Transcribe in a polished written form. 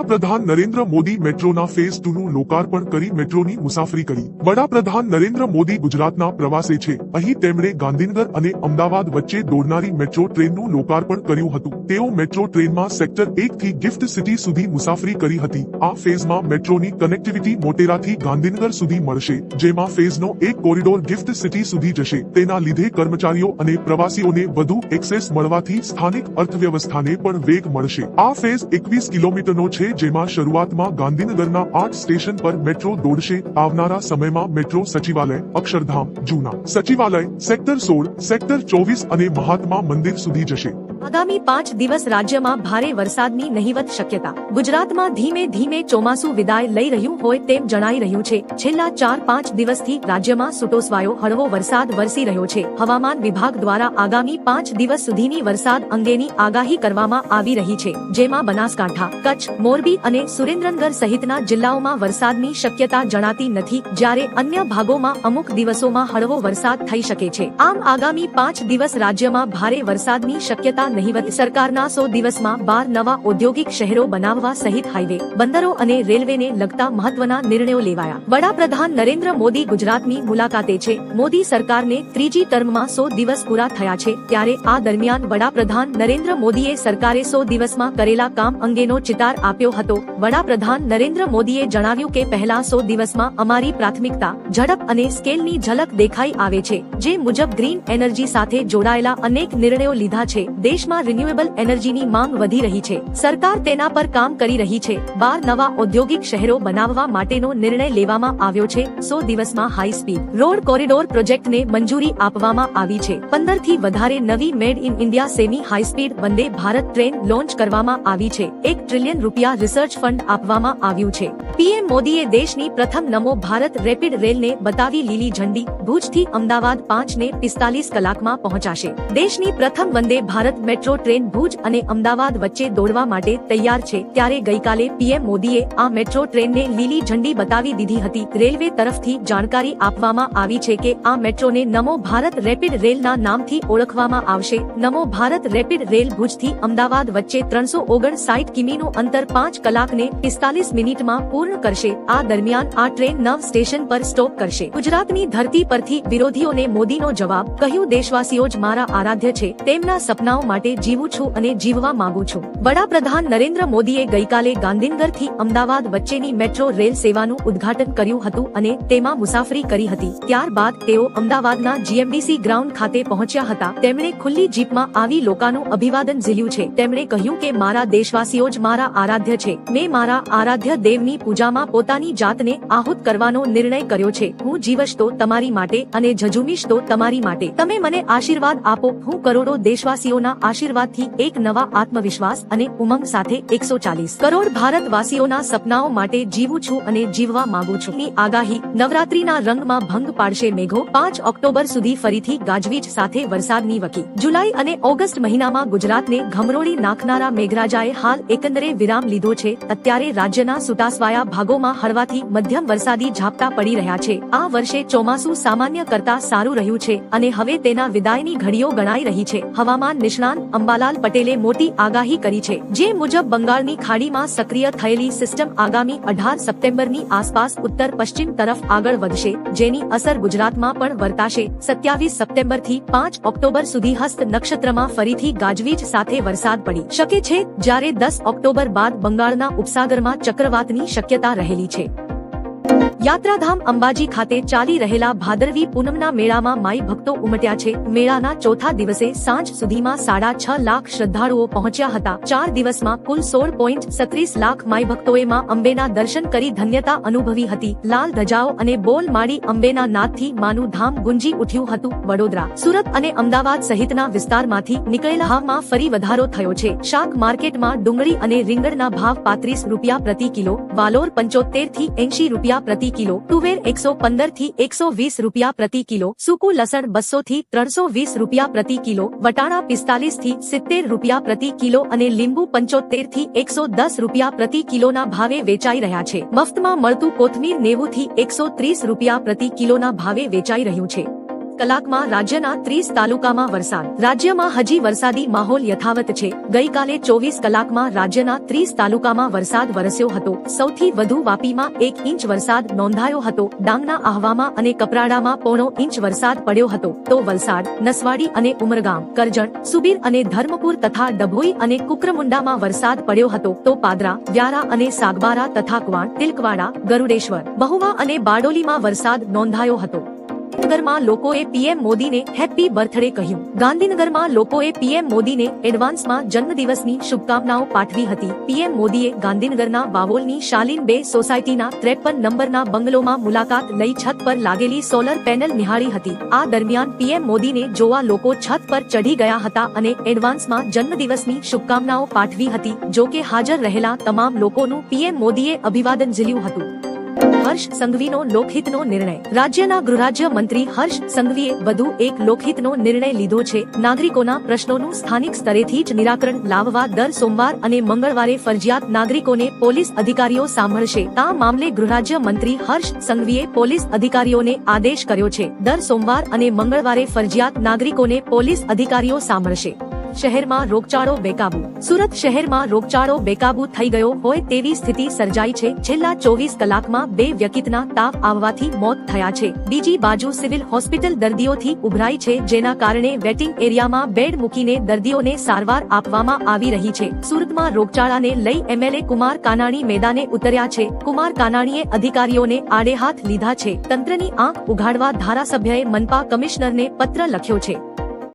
વડાપ્રધાન નરેન્દ્ર મોદી મેટ્રોના ફેઝ 2 નું લોકાર્પણ કરી મેટ્રોની મુસાફરી કરી। વડાપ્રધાન નરેન્દ્ર મોદી ગુજરાતના પ્રવાસે છે। અહીં તેમણે ગાંધીનગર અને અમદાવાદ વચ્ચે દોડનારી મેટ્રો ટ્રેનનું લોકાર્પણ કર્યું હતું। તેઓ મેટ્રો ટ્રેનમાં સેક્ટર 1 થી ગિફ્ટ સિટી સુધી મુસાફરી કરી હતી। આ ફેઝમાં મેટ્રોની કનેક્ટિવિટી મોટેરાથી ગાંધીનગર સુધી મળશે, જેમાં ફેઝનો એક કોરિડોર ગિફ્ટ સિટી સુધી જશે। તેના લીધે કર્મચારીઓ અને પ્રવાસીઓને વધુ એક્સેસ મળવાથી સ્થાનિક અર્થવ્યવસ્થાને પણ વેગ મળશે। આ ફેઝ 21 કિલોમીટરનો છે, જેમાં શરૂઆતમાં ગાંધીનગરના 8 સ્ટેશન પર મેટ્રો દોડશે। આવનારા સમયમાં મેટ્રો સચિવાલય, અક્ષરધામ, જૂના સચિવાલય, સેક્ટર 16, સેક્ટર 24 અને મહાત્મા મંદિર સુધી જશે। આગામી 5 દિવસ રાજ્યમાં ભારે વરસાદની નહિવત શક્યતા। ગુજરાતમાં ધીમે ધીમે ચોમાસું વિદાય લઈ રહ્યું હોય તેમ જણાઈ રહ્યું છે। છેલ્લા 4-5 દિવસથી રાજ્યમાં છૂટોછવાયો હળવો વરસાદ વરસી રહ્યો છે। હવામાન વિભાગ દ્વારા આગામી 5 દિવસ સુધીની વરસાદ અંગેની આગાહી કરવામાં આવી રહી છે, જેમાં બનાસકાંઠા, કચ્છ, મોરબી અને સુરેન્દ્રનગર સહિતના જિલ્લાઓમાં વરસાદની શક્યતા જણાતી નથી, જ્યારે અન્ય ભાગોમાં અમુક દિવસોમાં હળવો વરસાદ થઈ શકે છે। આમ આગામી 5 દિવસ રાજ્યમાં ભારે વરસાદની શક્યતા નહિવત। સરકારના 100 દિવસમાં 12 નવા ઔદ્યોગિક શહેરો બનાવવા સહિત હાઈવે, બંદરો અને રેલવેને લગતા મહત્વના નિર્ણયો લેવાયા। વડાપ્રધાન નરેન્દ્ર મોદી ગુજરાતની મુલાકાતે છે। મોદી સરકારને ત્રીજી ટર્મમાં 100 દિવસ પૂરા થયા છે, ત્યારે આ દરમિયાન વડાપ્રધાન નરેન્દ્ર મોદીએ સરકારે 100 દિવસમાં કરેલા કામ અંગેનો ચિતાર આપ્યો હતો। વડાપ્રધાન નરેન્દ્ર મોદીએ જણાવ્યું કે પહેલા 100 દિવસમાં અમારી પ્રાથમિકતા, ઝડપ અને સ્કેલની ઝલક દેખાઈ આવે છે, જે મુજબ ગ્રીન એનર્જી સાથે જોડાયેલા અનેક નિર્ણયો લીધા છે। દેશમાં રિન્યુએબલ એનર્જીની માંગ વધી રહી છે। સરકાર તેના પર કામ કરી રહી છે। 12 નવા ઔદ્યોગિક શહેરો બનાવવા માટેનો નિર્ણય લેવામાં આવ્યો છે। 100 દિવસમાં હાઈ સ્પીડ રોડ કોરિડોર પ્રોજેક્ટને મંજૂરી આપવામાં આવી છે। 15 થી વધારે નવી made in India semi high speed Vande Bharat train launch કરવામાં આવી છે। 1 ટ્રિલિયન રૂપિયા રિસર્ચ ફંડ આપવામાં આવ્યું છે। પીએમ મોદીએ દેશની પ્રથમ નમો ભારત રેપિડ રેલને બતાવી લીલી ઝંડી। ભુજથી અમદાવાદ 5 ને 45 કલાકમાં પહોંચાશે। દેશની પ્રથમ વંદે ભારત મેટ્રો ટ્રેન ભુજ અને અમદાવાદ વચ્ચે દોડવા માટે તૈયાર છે, ત્યારે ગઈકાલે પીએમ મોદીએ આ મેટ્રો ટ્રેનને લીલી ઝંડી બતાવી દીધી હતી। રેલવે તરફથી જાણકારી આપવામાં આવી છે કે આ મેટ્રોને નમો ભારત રેપિડ રેલના નામથી ઓળખવામાં આવશે। નમો ભારત રેપિડ રેલ ભુજથી અમદાવાદ વચ્ચે 359 કિમીનું અંતર 5 કલાક ને 45 મિનિટમાં પૂર્ણ કરશે। આ દરમિયાન આ ટ્રેન 9 સ્ટેશન પર સ્ટોપ કરશે। ગુજરાતની ધરતી પરથી વિરોધીઓને મોદીનો જવાબ, કહ્યું દેશવાસીઓ જ મારા આરાધ્ય છે, તેમના સપનાઓ માટે જીવું છું અને જીવવા માંગુ છું। વડાપ્રધાન નરેન્દ્ર મોદીએ ગઈકાલે ગાંધીનગરથી અમદાવાદ વચ્ચેની મેટ્રો રેલ સેવાનું ઉદ્ઘાટન કર્યું હતું અને તેમાં મુસાફરી કરી હતી। ત્યારબાદ તેઓ અમદાવાદના જીએમડીસી ગ્રાઉન્ડ ખાતે પહોંચ્યા હતા। તેમણે ખુલ્લી જીપમાં આવી લોકોનું અભિવાદન ઝીલ્યું છે। તેમણે કહ્યું કે મારા દેશવાસીઓ જ મારા આરાધ્ય છે। મેં મારા આરાધ્ય દેવની પૂજામાં પોતાની જાતને આહુત કરવાનો નિર્ણય કર્યો છે। હું જીવશ તો તમારી માટે અને ઝઝુમીશ તો તમારી માટે। તમે મને આશીર્વાદ આપો। હું કરોડો દેશવાસીઓના આશીર્વાદથી એક નવા આત્મવિશ્વાસ અને ઉમંગ સાથે 140 કરોડ ભારતવાસીઓના સપનાઓ માટે જીવું છું અને જીવવા માંગુ છું ની આગાહી। નવરાત્રીના રંગમાં ભંગ પાડશે મેઘો। 5 ઓક્ટોબર સુધી ફરીથી ગાજવીજ સાથે વરસાદની વકી। જુલાઈ અને ઓગસ્ટ મહિનામાં ગુજરાતને ઘમરોળી નાખનારા મેઘરાજાએ હાલ એકંદરે વિરામ લીધો છે। અત્યારે રાજ્યના છૂટાછવાયા ભાગોમાં હળવાથી મધ્યમ વરસાદી ઝાપટા પડી રહ્યા છે। આ વર્ષે ચોમાસું સામાન્ય કરતા સારું રહ્યું છે અને હવે તેના વિદાયની ઘડીઓ ગણાઈ રહી છે। હવામાન નિષ્ણાંત અંબાલાલ પટેલે મોટી આગાહી કરી છે, જે મુજબ બંગાળની ખાડીમાં સક્રિય થયેલી સિસ્ટમ આગામી 18 સપ્ટેમ્બરની આસપાસ ઉત્તર પશ્ચિમ તરફ આગળ વધશે, જેની અસર ગુજરાતમાં પણ વર્તાશે। 27 સપ્ટેમ્બરથી 5 ઓક્ટોબર સુધી હસ્ત નક્ષત્રમાં ફરીથી ગાજવીજ સાથે વરસાદ પડી શકે છે, જ્યારે 10 ઓક્ટોબર બાદ બંગાળના ઉપસાગરમાં ચક્રવાતની શક્યતા રહેલી છે। યાત્રાધામ અંબાજી ખાતે ચાલી રહેલા ભાદરવી પૂનમના મેળામાં માઈ ભક્તો ઉમટ્યા છે। મેળાના ચોથા દિવસે સાંજ સુધીમાં 6.5 લાખ શ્રદ્ધાળુઓ પહોંચ્યા હતા। 4 દિવસમાં કુલ 16.36 લાખ માઈ ભક્તોએ માં અંબેના દર્શન કરી ધન્યતા અનુભવી હતી। લાલ ધજાઓ અને બોલ માડી અંબેના નાદથી માનું ધામ ગુંજી ઉઠ્યું હતું। વડોદરા, સુરત અને અમદાવાદ સહિતના વિસ્તારમાંથી નીકળેલા ભાવમાં ફરી વધારો થયો છે। શાક માર્કેટમાં ડુંગળી અને રીંગણના ભાવ 35 રૂપિયા પ્રતિ કિલો, વાલોર 75 થી 80 રૂપિયા પ્રતિ કિલો, તુવેર 115 થી 120 રૂપિયા પ્રતિ કિલો, સૂકું લસણ 200 થી 320 રૂપિયા પ્રતિ કિલો, વટાણા 45 થી 70 રૂપિયા પ્રતિ કિલો અને લીંબુ 75 થી 110 રૂપિયા પ્રતિ કિલોના ભાવે વેચાઈ રહ્યા છે। મફતમાં મળતું કોથમીર 90 થી 130 રૂપિયા પ્રતિ કિલોના ભાવે વેચાઈ રહ્યું છે। કલાકમાં રાજ્યના 30 તાલુકામાં વરસાદ. રાજ્યમાં હજી વરસાદી માહોલ યથાવત છે. ગઈકાલે 24 કલાકમાં રાજ્યના 30 તાલુકામાં વરસાદ વરસ્યો હતો. સૌથી વધુ વાપીમાં 1 ઇંચ વરસાદ નોંધાયો હતો. ડાંગના આહવામાં અને કપરાડામાં 0.5 ઇંચ વરસાદ પડ્યો હતો. તો વલસાડ, નસવાડી અને ઉમરગામ, કરજણ, સુબીર અને ધર્મપુર તથા ડભોઈ અને કુકરમુંડામાં વરસાદ પડ્યો હતો. તો પાદરા, વ્યારા અને સાગબારા તથા કવાણ, તિલકવાડા, ગરુડેશ્વર, મહુવા અને બારડોલીમાં વરસાદ નોંધાયો હતો. ગાંધીનગરમાં લોકોએ પીએમ મોદીને હેપી બર્થડે કહ્યું. ગાંધીનગરમાં લોકોએ પીએમ મોદીને એડવાન્સમાં જન્મદિવસની શુભકામનાઓ પાઠવી હતી. પીએમ મોદીએ ગાંધીનગરના વાવોલની શાલીન 2 સોસાયટીના 53 નંબરના બંગલોમાં મુલાકાત લઈ છત પર લાગેલી સોલર પેનલ નિહાળી હતી. આ દરમિયાન પીએમ મોદીને જોવા લોકો છત પર ચઢી ગયા હતા અને એડવાન્સમાં જન્મદિવસની શુભકામનાઓ પાઠવી હતી. જો કે હાજર રહેલા તમામ લોકોનું પીએમ મોદીએ અભિવાદન ઝીલ્યું હતું. હર્ષ સંઘવીનો લોકહિતનો નિર્ણય. રાજ્યના ગૃહરાજ્ય મંત્રી હર્ષ સંઘવીએ વધુ એક લોકહિતનો નિર્ણય લીધો છે. નાગરિકોના પ્રશ્નોનું સ્થાનિક સ્તરેથી જ નિરાકરણ લાવવા દર સોમવાર અને મંગળવારે ફરજિયાત નાગરિકોને પોલીસ અધિકારીઓ સાંભળશે. આ મામલે ગૃહરાજ્ય મંત્રી હર્ષ સંઘવીએ પોલીસ અધિકારીઓને આદેશ કર્યો છે. દર સોમવાર અને મંગળવારે ફરજિયાત નાગરિકોને પોલીસ અધિકારીઓ સાંભળશે. શહેરમાં રોગચાળો બેકાબુ. સુરત શહેરમાં રોગચાળો બેકાબુ થઈ ગયો હોય તેવી સ્થિતિ સર્જાઈ છે. છેલ્લા 24 કલાકમાં 2 વ્યક્તિના તાવ આવવાથી મોત થયા છે. બીજી બાજુ સિવિલ હોસ્પિટલ દર્દીઓથી ઉભરાઈ છે, જેના કારણે વેટિંગ એરિયામાં બેડ મૂકીને દર્દીઓને સારવાર આપવામાં આવી રહી છે. સુરતમાં રોગચાળાને લઈ એમએલએ કુમાર કાનાણી મેદાને ઉતર્યા છે. કુમાર કાનાણીએ અધિકારીઓને આડેહાથ લીધા છે. તંત્રની આંખ ઉઘાડવા ધારાસભ્યએ મનપા કમિશનરને પત્ર લખ્યો છે.